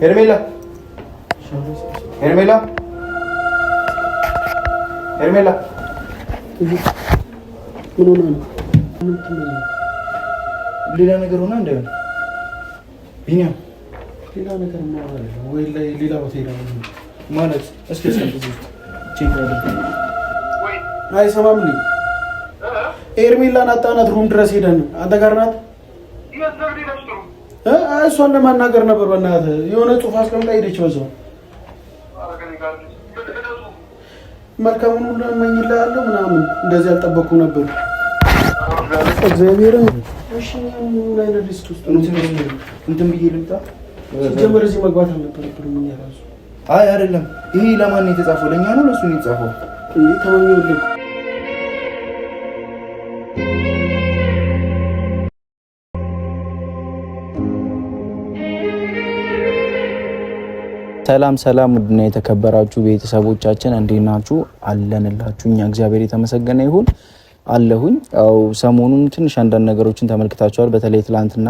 ሄርሜላ ሄርሜላ ሄርሜላ ምን ሆነ ነው? ሌላ ነገር ሆነ እንዳይሆን ቢኒያም ሌላ ነገር ማለት ወይ ሌላ ቦታ ሄዳ ማለት እስኪ ቼክ አድርግ። አይሰማም እንዴ? ሄርሜላን አጣናት። ሩም ድረስ ሄደን አንተ ጋር ናት። እሷን ለማናገር ነበር። በእናትህ የሆነ ጽሑፍ አስቀምጣ ሄደች። በዛው መልካሙን ሁሉ እመኝልሃለሁ ምናምን እንደዚህ አልጠበቅኩም ነበር። እግዚአብሔርን እሺ ምን አይነት ሪስክ ውስጥ ነው እንትን ብዬ ልምጣ። ሲጀመር እዚህ መግባት አልነበረብንም እኛ ራሱ። አይ አይደለም፣ ይሄ ለማን ነው የተጻፈው? ለእኛ ነው ለእሱ ነው የተጻፈው? እንዴ ተመኘሁልህ። ሰላም ሰላም፣ ውድና የተከበራችሁ ቤተሰቦቻችን እንዴት ናችሁ? አለንላችሁ። እኛ እግዚአብሔር የተመሰገነ ይሁን አለሁኝ። ያው ሰሞኑን ትንሽ አንዳንድ ነገሮችን ተመልክታችኋል። በተለይ ትላንትና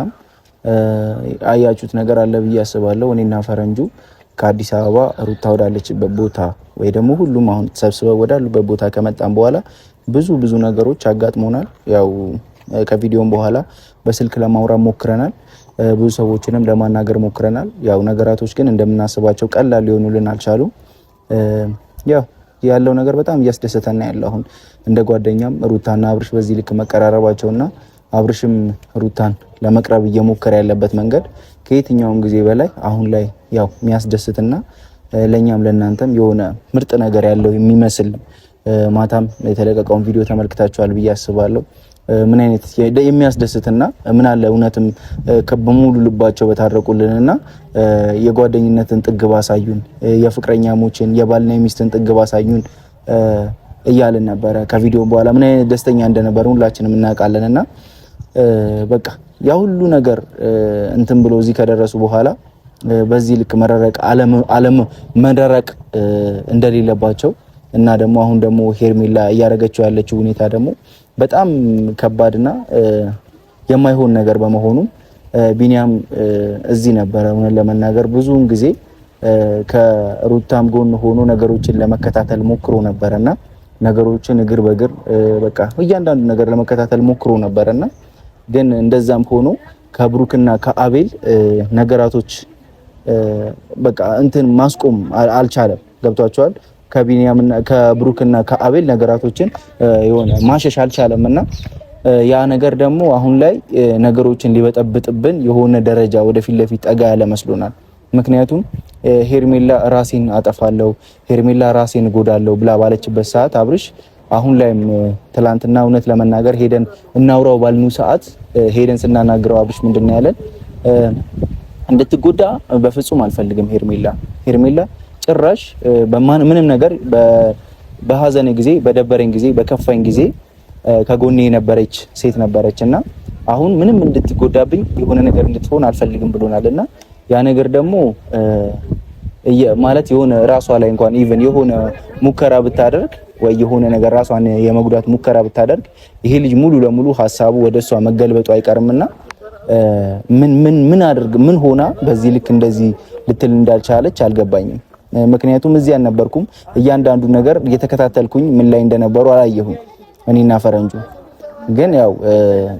አያችሁት ነገር አለ ብዬ አስባለሁ። እኔና ፈረንጁ ከአዲስ አበባ ሩታ ወዳለችበት ቦታ ወይ ደግሞ ሁሉም አሁን ተሰብስበው ወዳሉበት ቦታ ከመጣን በኋላ ብዙ ነገሮች አጋጥሞናል። ያው ከቪዲዮም በኋላ በስልክ ለማውራት ሞክረናል። ብዙ ሰዎችንም ለማናገር ሞክረናል። ያው ነገራቶች ግን እንደምናስባቸው ቀላል ሊሆኑልን አልቻሉም። ያው ያለው ነገር በጣም እያስደሰተና ያለው አሁን እንደ ጓደኛም ሩታና አብርሽ በዚህ ልክ መቀራረባቸውና አብርሽም ሩታን ለመቅረብ እየሞከረ ያለበት መንገድ ከየትኛውም ጊዜ በላይ አሁን ላይ ያው የሚያስደስትና ለኛም ለናንተም የሆነ ምርጥ ነገር ያለው የሚመስል ማታም የተለቀቀውን ቪዲዮ ተመልክታችኋል ብዬ አስባለሁ። ምን አይነት የሚያስደስትና ምን አለ እውነትም በሙሉ ልባቸው በታረቁልንና የጓደኝነትን ጥግ ባሳዩን፣ የፍቅረኛሞችን የባልና የሚስትን ጥግ ባሳዩን እያልን ነበረ። ከቪዲዮ በኋላ ምን አይነት ደስተኛ እንደነበር ሁላችንም እናውቃለንና በቃ ያ ሁሉ ነገር እንትን ብሎ እዚህ ከደረሱ በኋላ በዚህ ልክ መደረቅ እንደሌለባቸው እና ደግሞ አሁን ደግሞ ሄርሜላ እያደረገችው ያለችው ሁኔታ ደግሞ በጣም ከባድና የማይሆን ነገር በመሆኑ ቢኒያም እዚህ ነበረ። እውነት ለመናገር ብዙውን ጊዜ ከሩታም ጎን ሆኖ ነገሮችን ለመከታተል ሞክሮ ነበርና ነገሮችን እግር በእግር በቃ እያንዳንዱ ነገር ለመከታተል ሞክሮ ነበርና ግን እንደዛም ሆኖ ከብሩክና ከአቤል ነገራቶች በቃ እንትን ማስቆም አልቻለም። ገብቷቸዋል። ከቢኒያምና ከብሩክና ከአቤል ነገራቶችን የሆነ ማሸሽ አልቻለምና ያ ነገር ደግሞ አሁን ላይ ነገሮችን ሊበጠብጥብን የሆነ ደረጃ ወደፊት ለፊት ጠጋ ያለ መስሎናል። ምክንያቱም ሄርሜላ ራሴን አጠፋለሁ፣ ሄርሜላ ራሴን እጎዳለሁ ብላ ባለችበት ሰዓት አብርሽ አሁን ላይም ትላንትና እውነት ለመናገር ሄደን እናውራው ባልኑ ሰዓት ሄደን ስናናግረው አብርሽ ምንድነው ያለን? እንድትጎዳ በፍጹም አልፈልግም ሄርሜላ ጭራሽ ምንም ነገር በሀዘኔ ጊዜ፣ በደበረኝ ጊዜ፣ በከፋኝ ጊዜ ከጎኔ የነበረች ሴት ነበረችና አሁን ምንም እንድትጎዳብኝ የሆነ ነገር እንድትሆን አልፈልግም ብሎናልና ያ ነገር ደግሞ ማለት የሆነ ራሷ ላይ እንኳን ኢቭን የሆነ ሙከራ ብታደርግ ወይ የሆነ ነገር ራሷን የመጉዳት ሙከራ ብታደርግ ይሄ ልጅ ሙሉ ለሙሉ ሐሳቡ ወደሷ መገልበጡ አይቀርምና ምን ሆና በዚህ ልክ እንደዚህ ልትል እንዳልቻለች አልገባኝም። ምክንያቱም እዚህ አልነበርኩም። እያንዳንዱ ነገር እየተከታተልኩኝ ምን ላይ እንደነበሩ አላየሁም እኔና ፈረንጁ። ግን ያው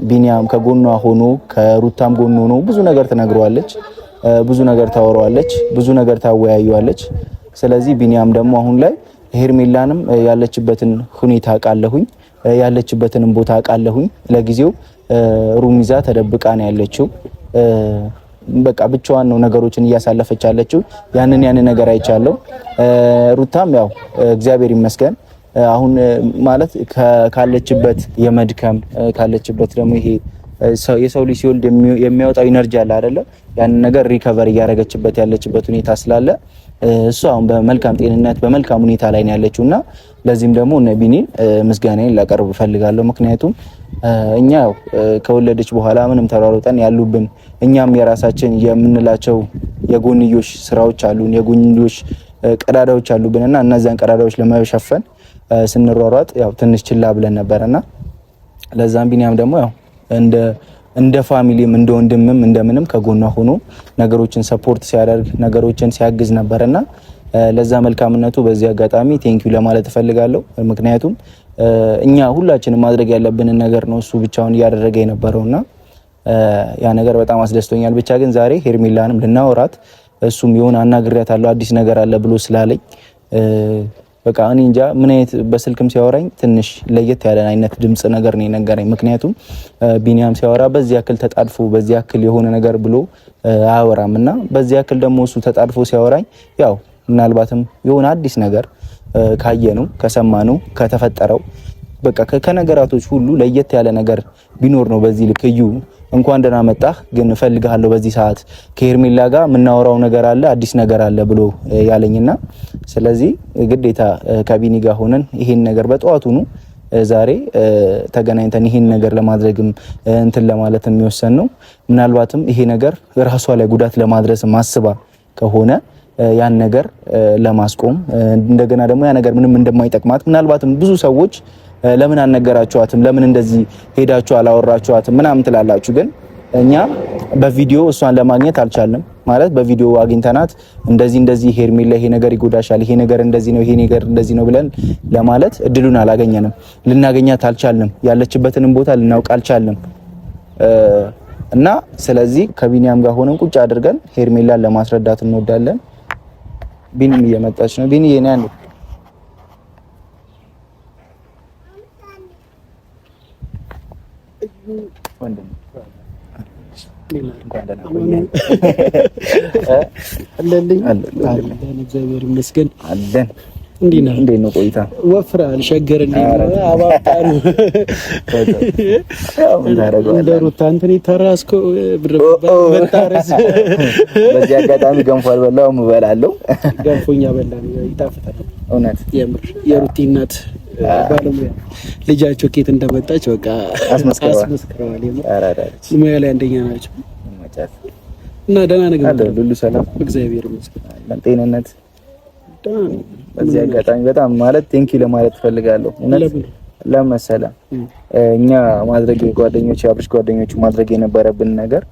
ቢኒያም ከጎኗ ሆኖ ከሩታም ጎን ሆኖ ብዙ ነገር ትነግረዋለች፣ ብዙ ነገር ታወራዋለች፣ ብዙ ነገር ታወያዩዋለች። ስለዚህ ቢኒያም ደግሞ አሁን ላይ ሄርሜላንም ያለችበትን ሁኔታ አውቃለሁኝ፣ ያለችበትንም ቦታ አውቃለሁኝ። ለጊዜው ሩም ይዛ ተደብቃ ነው ያለችው። በቃ ብቻዋን ነው ነገሮችን እያሳለፈች ያለችው። ያንን ነገር አይቻለሁ። ሩታም ያው እግዚአብሔር ይመስገን አሁን ማለት ካለችበት የመድከም ካለችበት ደግሞ ይሄ የሰው ልጅ ሲወልድ የሚያወጣው ኢነርጂ አለ አይደለ? ያንን ነገር ሪከቨር እያደረገችበት ያለችበት ሁኔታ ስላለ እሱ አሁን በመልካም ጤንነት በመልካም ሁኔታ ላይ ነው ያለችውና ለዚህም ደግሞ እነ ቢኒን ምስጋናዬን ላቀርብ እፈልጋለሁ። ምክንያቱም እኛ ከወለደች በኋላ ምንም ተሯሩጠን ያሉብን እኛም የራሳችን የምንላቸው የጎንዮሽ ስራዎች አሉን፣ የጎንዮሽ ቀዳዳዎች አሉብንና እነዛን ቀዳዳዎች ለመሸፈን ስንሯሯጥ ያው ትንሽ ችላ ብለን ነበርና ለዛም ቢኒያም ደግሞ ያው እንደ እንደ ፋሚሊም እንደ ወንድምም እንደምንም ከጎኗ ሆኖ ነገሮችን ሰፖርት ሲያደርግ ነገሮችን ሲያግዝ ነበርና ለዛ መልካምነቱ በዚህ አጋጣሚ ቴንኪው ለማለት እፈልጋለሁ። ምክንያቱም እኛ ሁላችንም ማድረግ ያለብንን ነገር ነው እሱ ብቻውን እያደረገ የነበረውና ያ ነገር በጣም አስደስቶኛል። ብቻ ግን ዛሬ ሄርሜላንም ልናወራት እሱም የሆነ አናግሬያታለሁ አዲስ ነገር አለ ብሎ ስላለኝ በቃ እኔ እንጃ ምን አይነት በስልክም ሲያወራኝ ትንሽ ለየት ያለ አይነት ድምጽ ነገር ነው የነገረኝ። ምክንያቱም ቢኒያም ሲያወራ በዚህ ያክል ተጣድፎ በዚህ ያክል የሆነ ነገር ብሎ አያወራምና በዚህ ያክል ደግሞ እሱ ተጣድፎ ሲያወራኝ ያው ምናልባትም የሆነ አዲስ ነገር ካየነው ከሰማነው ከተፈጠረው በቃ ከነገራቶች ሁሉ ለየት ያለ ነገር ቢኖር ነው በዚህ ልክ እዩ እንኳን ደህና መጣህ ግን እፈልግሃለሁ በዚህ ሰዓት ከሄርሜላ ጋር የምናወራው ነገር አለ አዲስ ነገር አለ ብሎ ያለኝና ስለዚህ ግዴታ ከቢኒ ጋር ሆነን ይሄን ነገር በጠዋቱ ነው ዛሬ ተገናኝተን ይሄን ነገር ለማድረግም እንትን ለማለት የሚወሰን ነው። ምናልባትም ይሄ ነገር ራሷ ላይ ጉዳት ለማድረስ ማስባ ከሆነ ያን ነገር ለማስቆም እንደገና ደግሞ ያ ነገር ምንም እንደማይጠቅማት ምናልባትም ብዙ ሰዎች ለምን አልነገራችኋትም ለምን እንደዚህ ሄዳችሁ አላወራችኋትም ምናምን ትላላችሁ። ግን እኛ በቪዲዮ እሷን ለማግኘት አልቻልንም። ማለት በቪዲዮ አግኝተናት እንደዚህ ሄርሜላ ይሄ ነገር ይጎዳሻል፣ ይሄ ነገር እንደዚህ ነው፣ ይሄ ነገር እንደዚህ ነው ብለን ለማለት እድሉን አላገኘንም። ልናገኛት አልቻልንም። ያለችበትንም ቦታ ልናውቅ አልቻልንም። እና ስለዚህ ከቢኒያም ጋር ሆነን ቁጭ አድርገን ሄርሜላን ለማስረዳት እንወዳለን። ቢኒም እየመጣች ነው። ቢኒ የኔ አንዴ ወንድም እግዚአብሔር ይመስገን አለን። እንዴት ነው ቆይታ? ወፍራል ሸገር አባጣን እንደ ሩታ እንትን ተራስኮ በታረስ በዚህ አጋጣሚ ገንፎ አልበላሁም እበላለሁ። ገንፎኛ በላን ይጣፍጣል። እውነት የምር የሩቲ እናት ባለሙያ ልጃቸው ኬት እንደመጣች በቃ አስመስክረዋል። ሙያ ላይ አንደኛ ናቸው እና ደህና ነገር አለ ሁሉ ሰላም እግዚአብሔር ይመስገን። ጤንነት በዚህ አጋጣሚ በጣም ማለት ቴንኪ ለማለት ፈልጋለሁ። እውነት ለመሰለ እኛ ማድረግ ጓደኞች አብርሽ ጓደኞቹ ማድረግ የነበረብን ነገር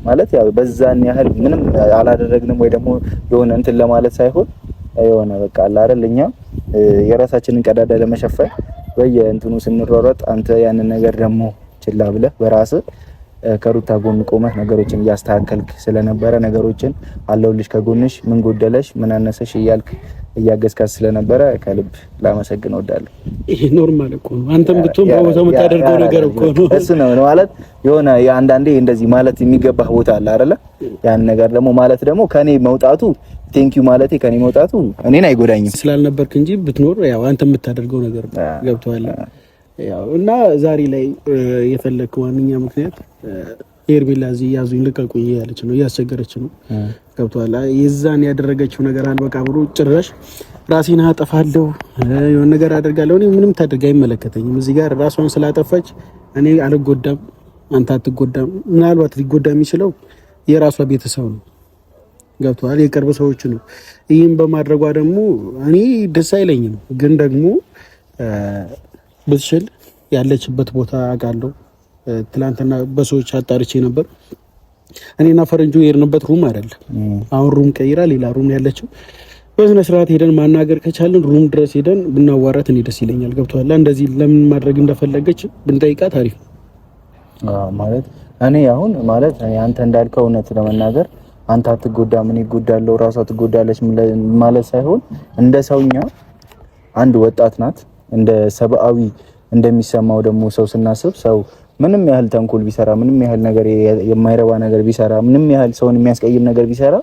ማለት ያው በዛን ያህል ምንም አላደረግንም ወይ ደግሞ የሆነ እንትን ለማለት ሳይሆን የሆነ በቃ አለ አይደል እኛ የራሳችንን ቀዳዳ ለመሸፈን በየእንትኑ ስንሯሯጥ አንተ ያንን ነገር ደግሞ ችላ ብለህ በራስህ ከሩታ ጎን ቆመህ ነገሮችን እያስተካከልክ ስለነበረ ነገሮችን አለውልሽ ከጎንሽ ምን ጎደለሽ ምን አነሰሽ እያልክ እያገዝካት ስለነበረ ከልብ ላመሰግን እወዳለሁ። ይሄ ኖርማል እኮ ነው። አንተም ብትሆን በቦታው የምታደርገው ነገር እኮ ነው። እሱ ነው ማለት የሆነ አንዳንዴ እንደዚህ ማለት የሚገባህ ቦታ አለ አይደለ? ያን ነገር ደግሞ ማለት ደግሞ ከኔ መውጣቱ ቴንኪው ማለቴ ከኔ መውጣቱ እኔን አይጎዳኝም ስላልነበርክ እንጂ ብትኖር ያው አንተ የምታደርገው ነገር ገብቶሃል። ያው እና ዛሬ ላይ የፈለክ ዋንኛ ምክንያት ሄርሜላ እዚህ ያዙኝ ልቀቁኝ ያለች ነው እያስቸገረች ነው። ገብቶሃል። የዛን ያደረገችው ነገር አልበቃ ብሎ ጭራሽ ራሴን አጠፋለሁ የሆነ ነገር አደርጋለሁ እኔ ምንም ታደርጋ አይመለከተኝም። እዚህ ጋር ራሷን ስላጠፋች እኔ አልጎዳም አንተ አትጎዳም። ምናልባት ሊጎዳ የሚችለው የራሷ ቤተሰብ ነው። ገብቶሃል። የቅርብ ሰዎች ነው። ይህን በማድረጓ ደግሞ እኔ ደስ አይለኝም። ግን ደግሞ ብትችል ያለችበት ቦታ አውቃለሁ። ትላንትና በሰዎች አጣርቼ ነበር። እኔና ፈረንጁ የሄድንበት ሩም አይደለም። አሁን ሩም ቀይራ ሌላ ሩም ያለችው። በስነ ስርዓት ሄደን ማናገር ከቻልን ሩም ድረስ ሄደን ብናዋራት እኔ ደስ ይለኛል። ገብቶሃል። እንደዚህ ለምን ማድረግ እንደፈለገች ብንጠይቃት አሪፍ ማለት እኔ አሁን ማለት አንተ እንዳልከው እውነት ለመናገር አንተ አትጎዳም እኔ እጎዳለሁ ራሷ ትጎዳለች ማለት ሳይሆን እንደ ሰውኛ አንድ ወጣት ናት። እንደ ሰብአዊ እንደሚሰማው ደግሞ ሰው ስናስብ ሰው ምንም ያህል ተንኮል ቢሰራ ምንም ያህል ነገር የማይረባ ነገር ቢሰራ ምንም ያህል ሰውን የሚያስቀይም ነገር ቢሰራ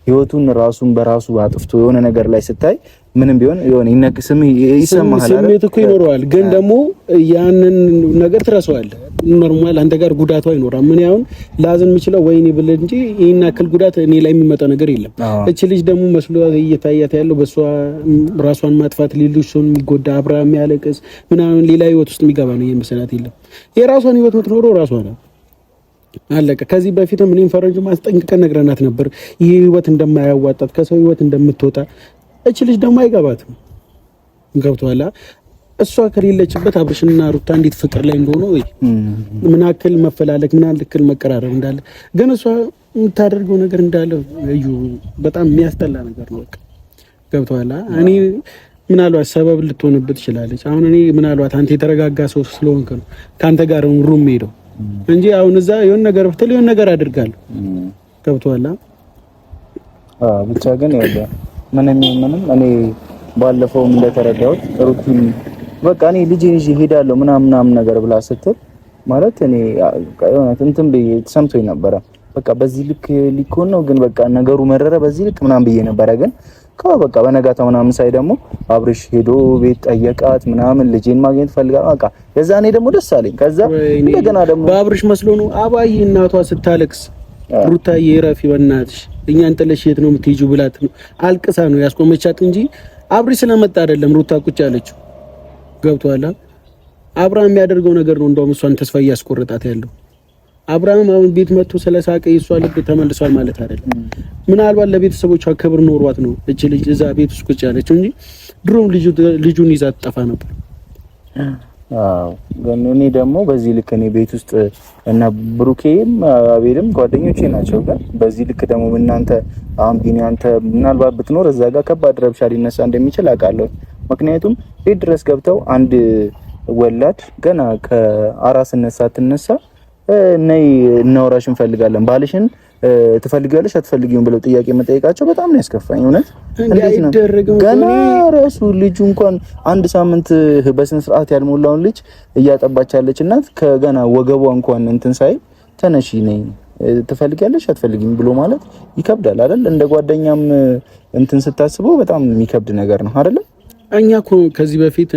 ህይወቱን ራሱን በራሱ አጥፍቶ የሆነ ነገር ላይ ስታይ ምንም ቢሆን የሆነ ይነቅስም ይሰማሃል አይደል? ስሜት እኮ ይኖረዋል። ግን ደግሞ ያንን ነገር ትረሳዋለህ። ኖርማል አንተ ጋር ጉዳቱ አይኖርም። ምን ያውን ላዝን የሚችለው ወይኔ ብለ እንጂ ይሄን አክል ጉዳት እኔ ላይ የሚመጣ ነገር የለም። እቺ ልጅ ደግሞ መስሎ እየታያት ያለው በሷ ራሷን ማጥፋት ሌሎች ሰውን የሚጎዳ አብርሃም ያለቅስ ምናምን ሌላ ህይወት ውስጥ የሚገባ ነው የመሰላት የለም። የራሷን ህይወት የምትኖረው ራሷ ነው። አለቀ። ከዚህ በፊትም እኔም ፈረንጁ ማስጠንቀቀን ነግረናት ነበር። ይሄ ህይወት እንደማያዋጣት ከሰው ህይወት እንደምትወጣ። እቺ ልጅ ደግሞ አይገባትም። ገብቶሃል። እሷ ከሌለችበት አብርሽና ሩታ እንዴት ፍቅር ላይ እንደሆነ ወይ ምን ያክል መፈላለግ ምን ያክል መቀራረብ እንዳለ ግን እሷ የምታደርገው ነገር እንዳለ እዩ በጣም የሚያስጠላ ነገር ነው። በቃ ገብቶሃል። እኔ ምናልባት ሰበብ ልትሆንበት ትችላለች። አሁን እኔ ምናልባት አንተ የተረጋጋ ሰው ስለሆንክ ነው ካንተ ጋር ሩም ሄደው እንጂ አሁን እዛ የሆነ ነገር ብትል የሆነ ነገር አድርጋለሁ። ገብቶሃል። ብቻ ግን ያለ ምንም እኔ ባለፈውም እንደተረዳሁት ሩቲን በቃ እኔ ልጄን ይዤ ሄዳለሁ ምናምን ነገር ብላ ስትል ማለት እኔ የሆነ እንትን ብዬ ተሰምቶኝ ነበረ። በቃ በዚህ ልክ ሊኮን ነው ግን በቃ ነገሩ መረረ በዚህ ልክ ምናምን ብዬ ነበረ። ግን በቃ በነጋታው ምናምን ሳይ ደግሞ አብርሽ ሄዶ ቤት ጠየቃት ምናምን ልጄን ማግኘት ፈልጋ በቃ የዛኔ ደግሞ ደስ አለኝ። ከዛ እንደገና ደግሞ በአብርሽ መስሎ ነው አባዬ እናቷ ስታለቅስ ሩታዬ ረፊ በእናትሽ እኛን ጥለሽ የት ነው የምትሄጂው ብላት ነው አልቅሳ ነው ያስቆመቻት እንጂ አብርሽ ስለመጣ አይደለም ሩታ ቁጭ ያለችው። ገብቶሃል። አብርሃም የሚያደርገው ነገር ነው እንደውም እሷን ተስፋ እያስቆረጣት ያለው። አብርሃም አሁን ቤት መጥቶ ስለሳቀ የሷ ልብ ተመልሷል ማለት አይደለም። ምናልባት ለቤተሰቦቿ ክብር ኖሯት ነው እቺ ልጅ እዛ ቤት ውስጥ ቁጭ ያለችው እንጂ ድሮም ልጁን ይዛ ትጠፋ ነበር። ግን እኔ ደግሞ በዚህ ልክ እኔ ቤት ውስጥ እና ብሩኬም አቤልም ጓደኞቼ ናቸው። ግን በዚህ ልክ ደግሞ እናንተ አሁን ቢኒ አንተ ምናልባት ብትኖር እዛ ጋር ከባድ ረብሻ ሊነሳ እንደሚችል አውቃለሁ። ምክንያቱም ቤት ድረስ ገብተው አንድ ወላድ ገና ከአራስነት ሳትነሳ ነይ እናወራሽ እንፈልጋለን ባልሽን ትፈልጊያለሽ አትፈልጊውም ብለው ጥያቄ መጠየቃቸው በጣም ነው ያስከፋኝ። እውነት እንዴት ነው ገና ራሱ ልጁ እንኳን አንድ ሳምንት በስነ ስርዓት ያልሞላውን ልጅ እያጠባች ያለች እናት ከገና ወገቧ እንኳን እንትን ሳይ ተነሺ ነይ ትፈልጊያለሽ አትፈልጊም ብሎ ማለት ይከብዳል አይደል? እንደ ጓደኛም እንትን ስታስበው በጣም የሚከብድ ነገር ነው አይደል? እኛ እኮ ከዚህ በፊት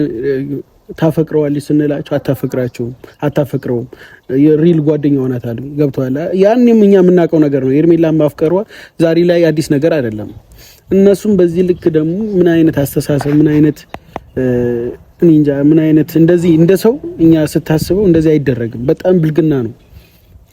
ታፈቅረዋለች ስንላቸው አታፈቅረውም የሪል ጓደኛው ናት አሉ። ገብቶሃል። ያንንም እኛ የምናውቀው ነገር ነው። ኤርሜላን ማፍቀሯ ዛሬ ላይ አዲስ ነገር አይደለም። እነሱም በዚህ ልክ ደግሞ ምን አይነት አስተሳሰብ ምን አይነት እንጃ ምን አይነት እንደዚህ እንደ ሰው እኛ ስታስበው እንደዚህ አይደረግም። በጣም ብልግና ነው።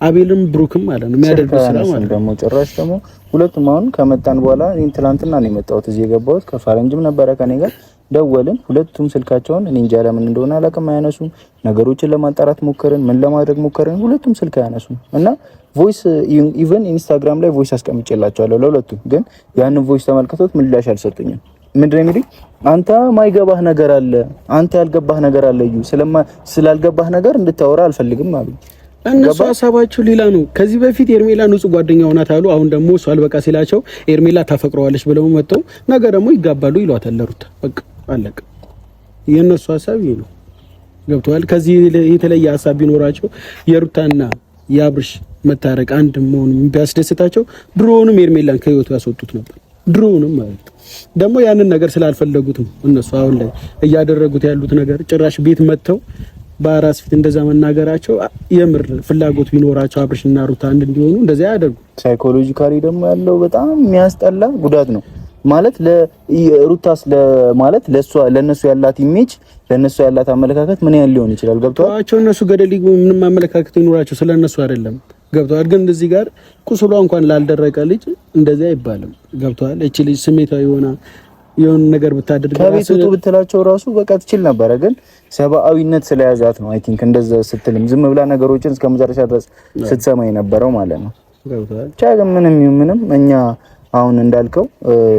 አቤልም ብሩክም ማለት ነው የሚያደርጉት ስራ ማለት ነው። ደግሞ ጭራሽ ደግሞ ሁለቱም አሁን ከመጣን በኋላ ትናንትና ነው የመጣሁት እዚህ የገባሁት ከፈረንጅም ነበረ ከኔ ጋር ደወልን። ሁለቱም ስልካቸውን እኔ እንጃ ለምን እንደሆነ አላውቅም አያነሱም። ነገሮችን ለማጣራት ሞከርን፣ ምን ለማድረግ ሞከርን፣ ሁለቱም ስልክ አያነሱም። እና ቮይስ ኢቨን ኢንስታግራም ላይ ቮይስ አስቀምጬላቸዋለሁ ለሁለቱም። ግን ያንን ቮይስ ተመልክቶት ምላሽ አልሰጡኝም። ምንድነው የሚሉኝ? አንተ ማይገባህ ነገር አለ፣ አንተ ያልገባህ ነገር አለ፣ ስላልገባህ ነገር እንድታወራ አልፈልግም አሉኝ። እነሱ ሀሳባቸው ሌላ ነው። ከዚህ በፊት ኤርሜላ ንጹህ ጓደኛው ናት አሉ። አሁን ደግሞ እሱ አልበቃ ሲላቸው ኤርሜላ ታፈቅረዋለች ብለው መጥተው ነገ ደግሞ ይጋባሉ ይሏታል ለሩታ። በቃ አለቀ። የነሱ ሀሳብ ይሄ ነው። ገብቷል። ከዚህ የተለየ ሀሳብ ቢኖራቸው የሩታና የአብርሽ መታረቅ አንድ መሆን ቢያስደስታቸው ድሮውንም ኤርሜላን ከህይወቱ ያስወጡት ነበር። ድሮውንም ማለት ነው። ደግሞ ያንን ነገር ስላልፈለጉት ነው እነሱ አሁን ላይ እያደረጉት ያሉት ነገር። ጭራሽ ቤት መጥተው በአራስ ፊት እንደዛ መናገራቸው የምር ፍላጎት ቢኖራቸው አብርሽና ሩታ አንድ እንዲሆኑ እንደዛ ያደርጉ። ሳይኮሎጂካሊ ደግሞ ያለው በጣም የሚያስጠላ ጉዳት ነው ማለት ለሩታስ ማለት ለነሱ ያላት ኢሜጅ ለነሱ ያላት አመለካከት ምን ያህል ሊሆን ይችላል? ገብቷቸው እነሱ ገደል ይግቡ ምንም አመለካከት ይኖራቸው ስለነሱ አይደለም። ገብቷል። ግን እንደዚህ ጋር ቁስሏ እንኳን ላልደረቀ ልጅ እንደዚህ አይባልም። ገብቷል። እቺ ልጅ ስሜታዊ ሆና የሆነ ነገር ብታደርግ ከቤቱ ብትላቸው ራሱ በቃ ትችል ነበረ። ግን ሰብአዊነት ስለያዛት ነው አይ ቲንክ እንደዛ ስትልም ዝም ብላ ነገሮችን እስከመጨረሻ ድረስ ስትሰማ የነበረው ማለት ነው። ገብቷል። ምንም እኛ አሁን እንዳልከው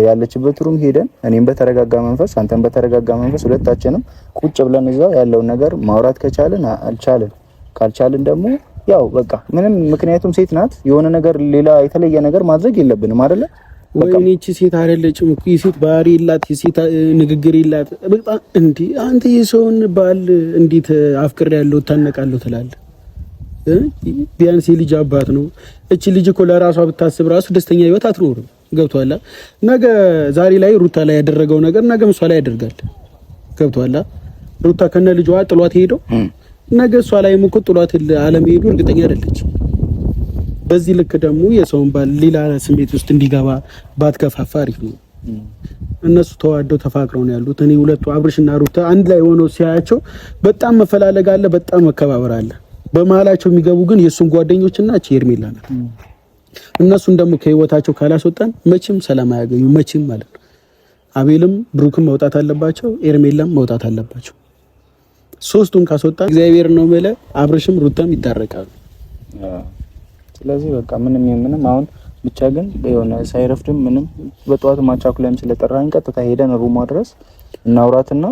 ያለችበት ሩም ሄደን እኔም በተረጋጋ መንፈስ አንተም በተረጋጋ መንፈስ ሁለታችንም ቁጭ ብለን እዛው ያለውን ነገር ማውራት ከቻልን አልቻልን፣ ካልቻልን ደግሞ ያው በቃ ምንም ምክንያቱም ሴት ናት የሆነ ነገር ሌላ የተለየ ነገር ማድረግ የለብንም አይደለ? ወይኔ እቺ ሴት አይደለችም እኮ የሴት ባህሪ የላት የሴት ንግግር የላት። በጣም እንዴ አንተ የሰውን ባል እንዴት አፍቅር ያለው ታነቃለሁ ትላለህ? ቢያንስ የልጅ አባት ነው። እቺ ልጅ እኮ ለራሷ ብታስብ ራሱ ደስተኛ ህይወት አትኖርም። ገብቷላ? ነገ ዛሬ ላይ ሩታ ላይ ያደረገው ነገር ነገ እሷ ላይ ያደርጋል። ገብቷላ? ሩታ ከነ ልጇ ጥሏት ሄደው ነገ እሷ ላይ እኮ ጥሏት አለመሄዱ እርግጠኛ አይደለች። በዚህ ልክ ደግሞ የሰውን ባል ሌላ ስሜት ውስጥ እንዲገባ ባትከፋፋ አሪፍ ነው። እነሱ ተዋደው ተፋቅረው ነው ያሉት። እኔ ሁለቱ አብርሽና ሩታ አንድ ላይ ሆነው ሲያያቸው በጣም መፈላለግ አለ፣ በጣም መከባበር አለ። በመሀላቸው የሚገቡ ግን የሱን ጓደኞችና ሄርሜላ ናት። እነሱን ደግሞ ከህይወታቸው ካላስወጣን መቼም ሰላም አያገኙ መቼም ማለት ነው። አቤልም ብሩክም መውጣት አለባቸው፣ ሄርሜላም መውጣት አለባቸው። ሶስቱን ካስወጣ እግዚአብሔር ነው የምልህ አብርሽም ሩታም ይታረቃሉ። ስለዚህ በቃ ምንም አሁን ብቻ ግን የሆነ ሳይረፍድም ምንም በጠዋት ማቻኩላም ስለጠራኝ ቀጥታ ሄደን ሩማ ድረስ እናውራትና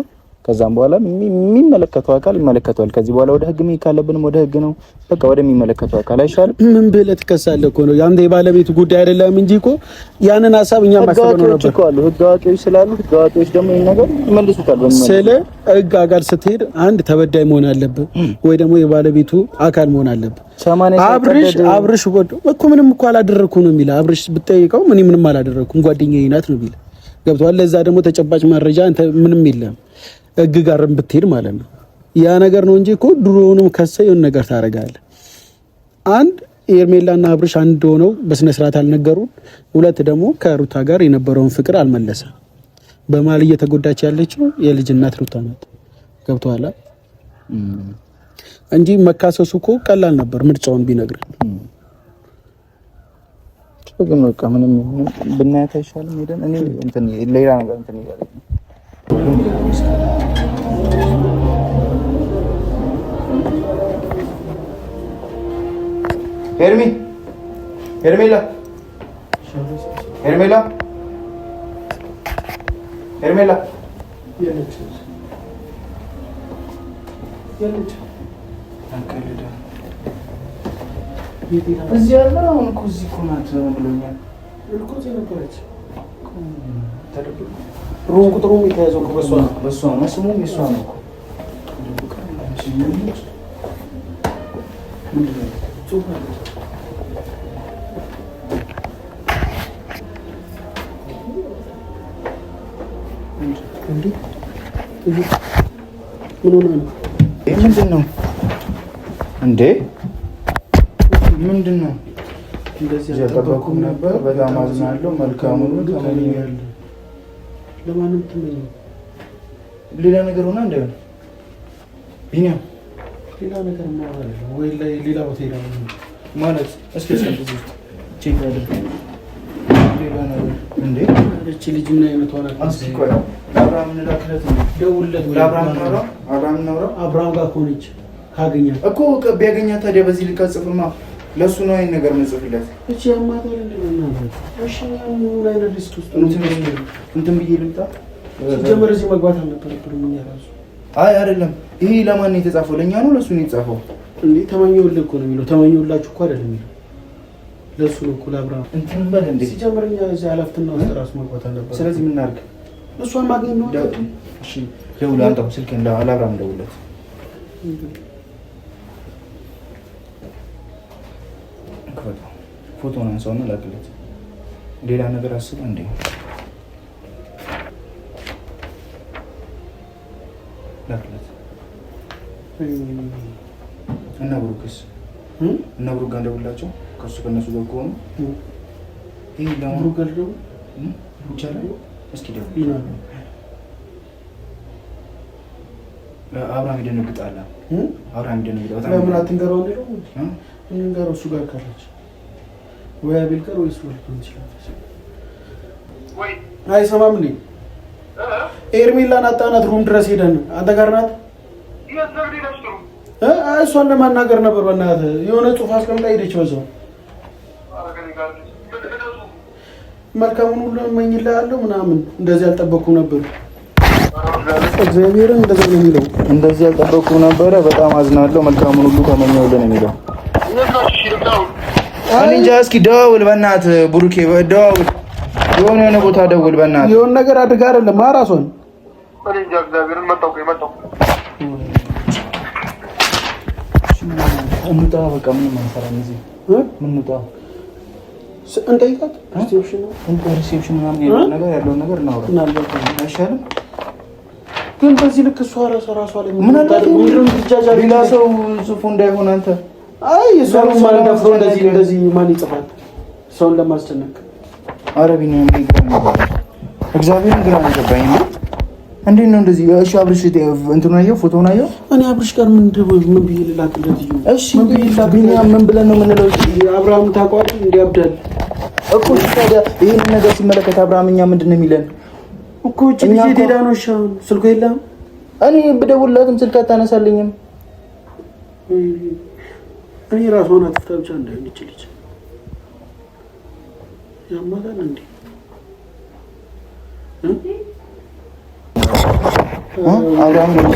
ከዛም በኋላ የሚመለከተው አካል ይመለከተዋል። ከዚህ በኋላ ወደ ህግ መሄድ ካለብንም ወደ ህግ ነው። በቃ ወደሚመለከተው አካል አይሻልም? ምን ብለህ ትከሳለህ እኮ ነው ያንተ የባለቤቱ ጉዳይ አይደለም እንጂ እኮ ያንን ሀሳብ እኛ ማሰብ ነው ነበር እኮ አሉ ህግ አዋቂዎች ስላሉ ህግ አዋቂዎች ደግሞ ይሄን ነገር ይመልሱታል። ስለ ህግ አካል ስትሄድ አንድ ተበዳይ መሆን አለብህ ወይ ደግሞ የባለቤቱ አካል መሆን አለብህ። አብርሽ እኮ ምንም እኮ አላደረኩም ነው የሚለው። አብርሽ ብትጠይቀው ምንም አላደረኩም ጓደኛዬ ናት ነው የሚለው። ገብቶሃል? ለዛ ደግሞ ተጨባጭ መረጃ አንተ ምንም የለም ህግ ጋርም ብትሄድ ማለት ነው ያ ነገር ነው እንጂ እኮ ድሮውንም ከሰየውን ነገር ታደርጋለህ። አንድ ኤርሜላና አብርሽ አንድ ሆነው በስነ ስርዓት አልነገሩን። ሁለት ደግሞ ከሩታ ጋር የነበረውን ፍቅር አልመለሰም። በማል እየተጎዳች ያለችው የልጅ እናት ሩታ ናት። ገብቶሃል እንጂ መካሰሱ እኮ ቀላል ነበር ምርጫውን ቢነግረን። ግን በቃ ምንም ብናያት አይሻልም? ሄደን እኔ እንትን ሌላ ነገር እንትን ይላል ሄርሜላ እዚህ ያለ አሁን እኮ እዚህ እኮ ናት ብሎኛል እኮ እዚህ ነበረች ሩም ቁጥሩ የተያዘው እኮ በሷ ነው ስሙም የሷ ነው እኮ ምንድን ነው እንዴ? ምንድን ነው? እንደዚህ አልጠበኩም ነበር። በጣም አዝናለሁ። መልካሙን ተመኘኛለሁ። ለማንም ተመኘ። ሌላ ነገር ሆነ እንዳይሆን ቢኒያም፣ ሌላ ነገር ማለት ነው ወይ ሌላ ቦታ ሄዳ ማለት እስኪ እስከዚህ ቼክ አድርግ። ሌላ ነገር እንዴ? እቺ ልጅ ምን አይነት ሆነ? እስኪ ቆይ ለአብርሃም እንላክለት ነው። ደውልለት። ለአብርሃም ነው አብርሃም ጋር ሆነች ካገኛት እኮ ቢያገኛት ታዲያ በዚህ ልቀጽፍማ ለሱ ነው አይን ነገር መጽፍለት። እቺ ያማታል እንደምን ነው? እሺ ምን አይነት ሪስክ ውስጥ እንትን ብዬ ልምጣ? ጀመረ እዚህ መግባት አልነበረብንም እኛ ራሱ። አይ አይደለም፣ ይሄ ለማን ነው የተጻፈው? ለኛ ነው ለሱ ነው የተጻፈው? እንዴ ተመኘውልህ እኮ ነው የሚለው። ተመኘውላችሁ እኮ አይደለም የሚለው ለሱ ነው እኮ ለአብርሃም እንትን በል እንዴ። ሲጀምር እኛ እዚህ አላፍትና ውስጥ ራሱ መግባት አልነበረብንም። ስለዚህ ምን እናድርግ? እሷን ማግኘት ነው። እሺ ደውል፣ አንተው ስልክህን ለአብርሃም ደውልለት። ፎቶውን አንሳውና ላክለት። ሌላ ነገር አስብ እንዴ? ላክለት። እና ብሩክስ እና ብሩክ ጋር እንደውላቸው ከሱ ከነሱ ጋር ከሆኑ ይሄ ለማሩ ጋር ደው ይቻላል። እስኪ ደው አብርሃም ይደነግጣል። አብርሃም ይደነግጣል። ለምን አትንገረው እንዴ? እንንገረው እሱ ጋር ካለች ወይ አቤልከር ወይስ ወልቶን ይችላል ወይ? አይሰማም እንዴ? ኤርሜላን አጣናት። ሩም ድረስ ሄደን አንተ ጋር ናት። እሷን ለማናገር ነበር። በእናትህ የሆነ ጽሑፍ አስቀምጣ ሄደች። በዛው መልካሙን ሁሉ እመኝልሃለሁ ምናምን እንደዚህ አልጠበኩም ነበር። እግዚአብሔርን እንደዛ ነው የሚለው። እንደዚህ አልጠበኩም ነበረ። በጣም አዝናለሁ። መልካሙን ሁሉ ተመኘሁልህ ነው የሚለው። እኔ እንጃ። እስኪ ደውል በእናትህ ብሩኬ፣ ደውል። የሆነ ቦታ ደውል በእናትህ። የሆነ ነገር አድርጋ አይደለም ራሷን። እኔ እንጃ። እግዚአብሔርን መጣው እንውጣ። በቃ ምንም አንሰራም እዚህ። ምን እንውጣ? እንጠይቃት። ሪሴፕሽን ምናምን ያለውን ነገር እናውራ አይሻልም? ግን በዚህ ልክ እሷ ራሷ ላይ ምን አለ? ሌላ ሰው ጽፎ እንዳይሆን አንተ። አይ ሰው ማን ደፍሮ እንደዚህ ማን ይጽፋል? ሰውን ለማስጨነቅ። አረብኛ እግዚአብሔርን ግራ ነው ገባኝ። እንዴት ነው እንደዚህ? እሺ አብርሽ እንትኑ አየው፣ ፎቶውን አየው። እኔ አብርሽ ጋር ምን ብዬ ልላክለት? እሺ ቢኒያም ምን ብለን ነው የምንለው? አብርሃም ታውቀዋለህ? እንዲያብዳል እኮ ታዲያ ይሄን ነገር ሲመለከት አብርሃም እኛ ምንድን ነው የሚለን እኮ? እቺ ልጅ ሄዳ ነው። እሺ ስልኩ የለም እኔ ብደውልላትም ስልክ አታነሳልኝም። እኔ ራሷን አጥፍታ ብቻ እንዳይሆን ይችላል ያማታል እንዴ አብራም ነው